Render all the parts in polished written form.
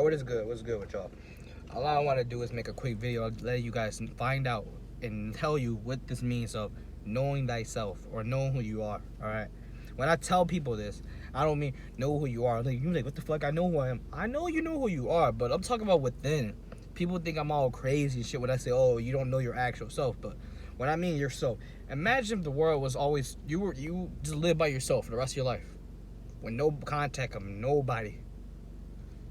What is good? What's good with y'all? All I want to do is make a quick video, let you guys find out and tell you what this means of knowing thyself or knowing who you are. All right. When I tell people this, I don't mean know who you are. Like you like, what the fuck? I know who I am. I know you know who you are, but I'm talking about within. People think I'm all crazy and shit when I say, oh, you don't know your actual self. But when I mean yourself, imagine if the world was always you just live by yourself for the rest of your life, with no contact of nobody.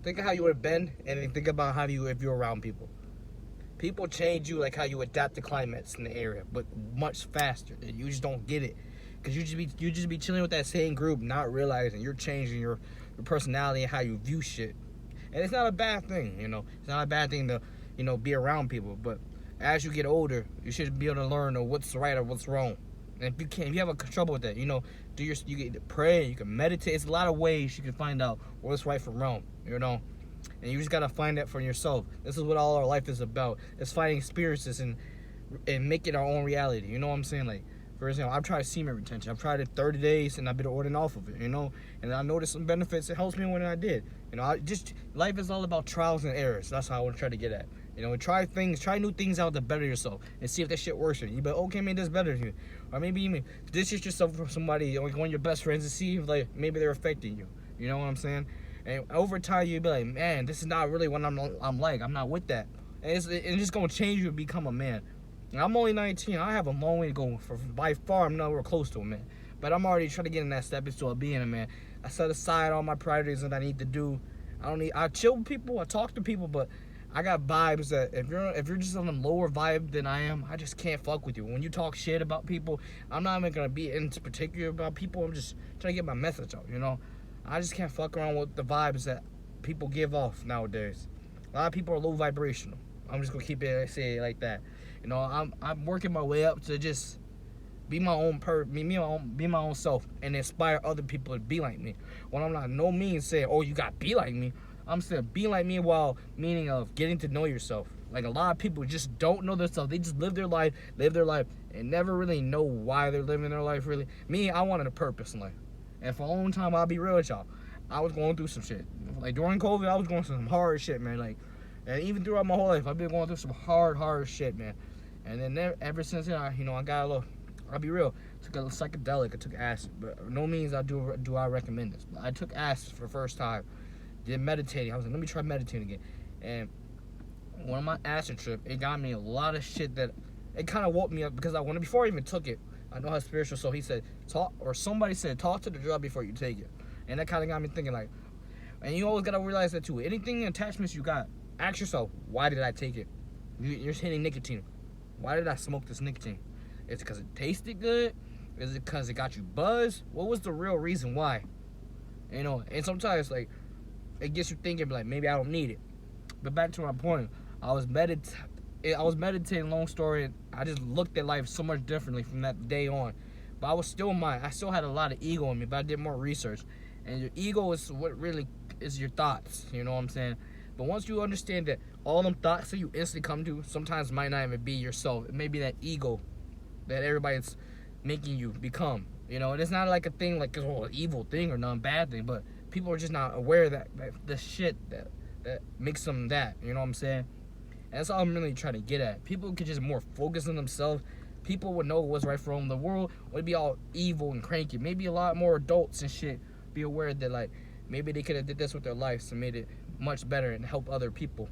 Think of how you would have been, and then think about how you if you're around people. People change you like how you adapt to climates in the area, but much faster. And you just don't get it, because you just be chilling with that same group, not realizing you're changing your personality and how you view shit. And it's not a bad thing, you know. It's not a bad thing to be around people. But as you get older, you should be able to learn what's right or what's wrong. And if you have a trouble with that, you can pray, you can meditate. It's a lot of ways you can find out what's right from wrong, And you just gotta find that for yourself. This is what all our life is about. It's finding experiences and making our own reality. You know what I'm saying? Like, for example, I've tried semen retention. I've tried it 30 days and I've been ordering off of it, And I noticed some benefits. It helps me when I did. Life is all about trials and errors. That's how I want to try to get at. Try new things out to better yourself and see if that shit works for you. But okay, maybe that's better than you. Or maybe even distance yourself from somebody, like one of your best friends, and see if maybe they're affecting you. You know what I'm saying? And over time, you'll be like, man, this is not really what I'm like. I'm not with that. And it's just going to change you to become a man. And I'm only 19. I have a long way to go. By far, I'm nowhere close to a man. But I'm already trying to get in that step into being a man. I set aside all my priorities that I need to do. I chill with people. I talk to people. But I got vibes that if you're just on a lower vibe than I am, I just can't fuck with you. When you talk shit about people, I'm not even going to be into particular about people. I'm just trying to get my message out, I just can't fuck around with the vibes that people give off nowadays. A lot of people are low vibrational. I'm just gonna say it like that. I'm working my way up to just be my own be my own self and inspire other people to be like me. When I'm not no means saying, oh, you gotta be like me. I'm saying be like me while meaning of getting to know yourself. Like a lot of people just don't know themselves. They just live their life, and never really know why they're living their life. Really, me, I wanted a purpose in life. And for a long time, I'll be real with y'all, I was going through some shit. Like during COVID, I was going through some hard shit, man. And even throughout my whole life, I've been going through some hard shit, man. And then ever since then, I got a little. I'll be real. Took a psychedelic. I took acid, but no means do I recommend this. But I took acid for the first time. Did meditating. I was like, let me try meditating again. And one of my acid trip, it got me a lot of shit that it kind of woke me up because before I even took it. I know how spiritual, so he said, somebody said, talk to the drug before you take it. And that kind of got me thinking, and you always got to realize that too. Anything attachments you got, ask yourself, why did I take it? You're hitting nicotine. Why did I smoke this nicotine? Is it because it tasted good? Is it because it got you buzzed? What was the real reason why? And sometimes, it gets you thinking, maybe I don't need it. But back to my point, I was meditating, long story. I just looked at life so much differently from that day on. But I still had a lot of ego in me, but I did more research. And your ego is what really is your thoughts, you know what I'm saying? But once you understand that all them thoughts that you instantly come to sometimes might not even be yourself. It may be that ego that everybody's making you become. And it's not like a thing like it's an evil thing or non-bad thing, but people are just not aware of that the shit that makes them that, you know what I'm saying? And that's all I'm really trying to get at. People could just more focus on themselves. People would know what's right from the world would be all evil and cranky. Maybe a lot more adults and shit be aware that maybe they could have did this with their lives and made it much better and help other people.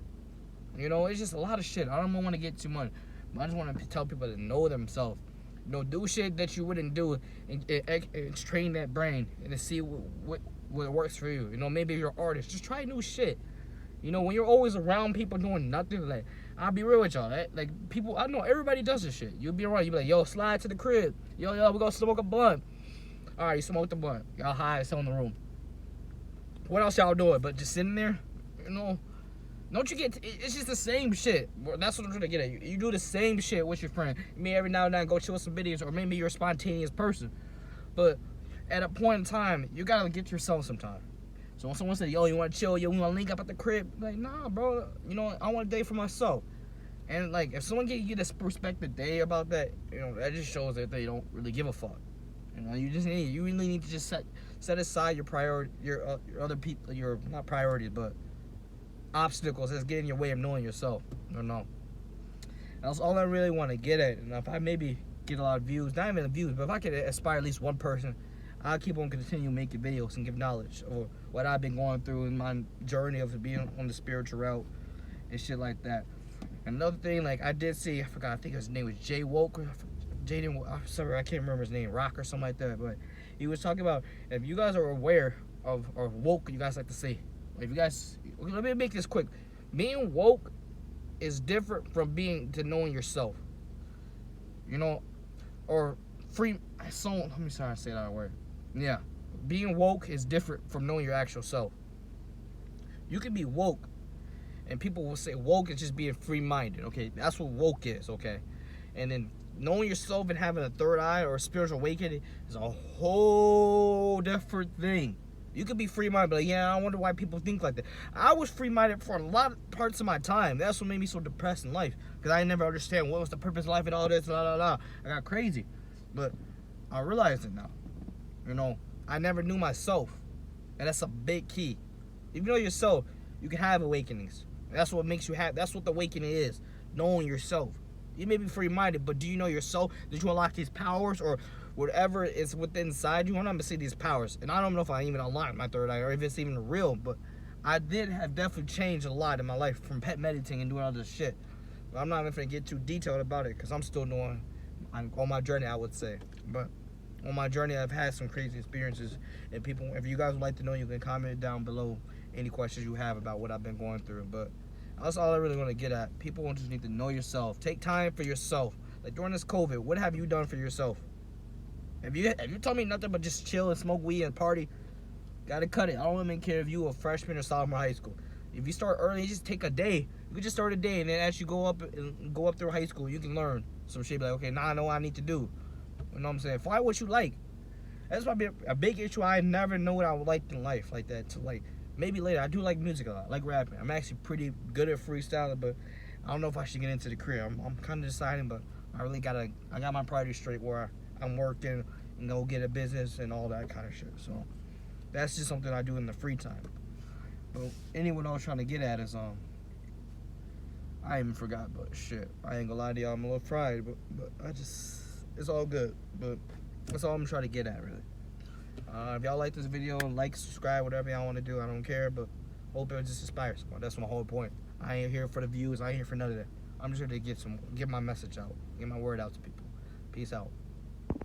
It's just a lot of shit. I don't want to get too much, but I just want to tell people to know themselves. Do shit that you wouldn't do and train that brain and to see what works for you. Maybe you're an artist. Just try new shit. When you're always around people doing nothing, I'll be real with y'all. People, I know everybody does this shit. You'll be around, you'll be like, yo, slide to the crib. Yo, we gonna smoke a blunt. All right, you smoke the blunt. Y'all high as hell in the room. What else y'all doing? But just sitting there, don't you get, it's just the same shit. That's what I'm trying to get at. You do the same shit with your friend. You may every now and then go chill some videos, or maybe you're a spontaneous person. But at a point in time, you gotta get yourself some time. So when someone says, yo, you want to chill, yo, we want to link up at the crib, nah, bro, I want a day for myself. And, if someone can get this perspective day about that, that just shows that they don't really give a fuck. You really need to just set aside your priority, your other people, your, not priorities, but obstacles that's getting in your way of knowing yourself. I don't know. That's all I really want to get at. And if I maybe get a lot of views, not even views, but if I could inspire at least one person, I'll keep on continuing making videos and give knowledge of what I've been going through in my journey of being on the spiritual route and shit like that. Another thing, like I did see, I forgot, I think his name was Jay Woke, Jaden, I'm sorry, I can't remember his name, Rock or something like that, but he was talking about, if you guys are aware of, or woke, you guys like to say, if you guys, let me make this quick, being woke is different from to knowing yourself, you know, or free, let me sorry I say that word, yeah, being woke is different from knowing your actual self. You can be woke, and people will say woke is just being free-minded, okay? That's what woke is, okay? And then knowing yourself and having a third eye or a spiritual awakening is a whole different thing. You could be free-minded, but yeah, I wonder why people think like that. I was free-minded for a lot of parts of my time. That's what made me so depressed in life, because I never understand what was the purpose of life and all this, blah, blah, blah. I got crazy, but I realize it now. You know, I never knew myself, and that's a big key. If you know yourself, you can have awakenings. That's what makes you happy. That's what the awakening is, knowing yourself. You may be free-minded, but do you know yourself? Did you unlock these powers or whatever is within inside you? I'm not going to say these powers, and I don't know if I even unlocked my third eye or if it's even real, but I did have definitely changed a lot in my life from pet meditating and doing all this shit. But I'm not even going to get too detailed about it because I'm still on my journey, I would say. But on my journey, I've had some crazy experiences, and people, if you guys would like to know, you can comment down below any questions you have about what I've been going through. But that's all I really want to get at. People just need to know yourself. Take time for yourself. Like during this COVID, what have you done for yourself? If you told me nothing but just chill and smoke weed and party, gotta cut it. I don't even care if you a freshman or sophomore high school. If you start early, just take a day. You can just start a day, and then as you go up through high school, you can learn some shit. Like, okay, now I know what I need to do. You know what I'm saying? Find what you like. That's probably a big issue. I never know what I would like in life like that. So like. Maybe later. I do like music a lot. I like rapping. I'm actually pretty good at freestyling, but I don't know if I should get into the career. I'm kind of deciding, but I got my priorities straight where I'm working and go get a business and all that kind of shit. So that's just something I do in the free time. But anyone else trying to get at is I even forgot, but shit. I ain't gonna lie to y'all. I'm a little fried, but it's all good. But that's all I'm trying to get at, really. If y'all like this video, like, subscribe, whatever y'all want to do, I don't care, but hope it just inspires someone. That's my whole point. I ain't here for the views. I ain't here for none of that. I'm just here to get my message out, get my word out to people. Peace out.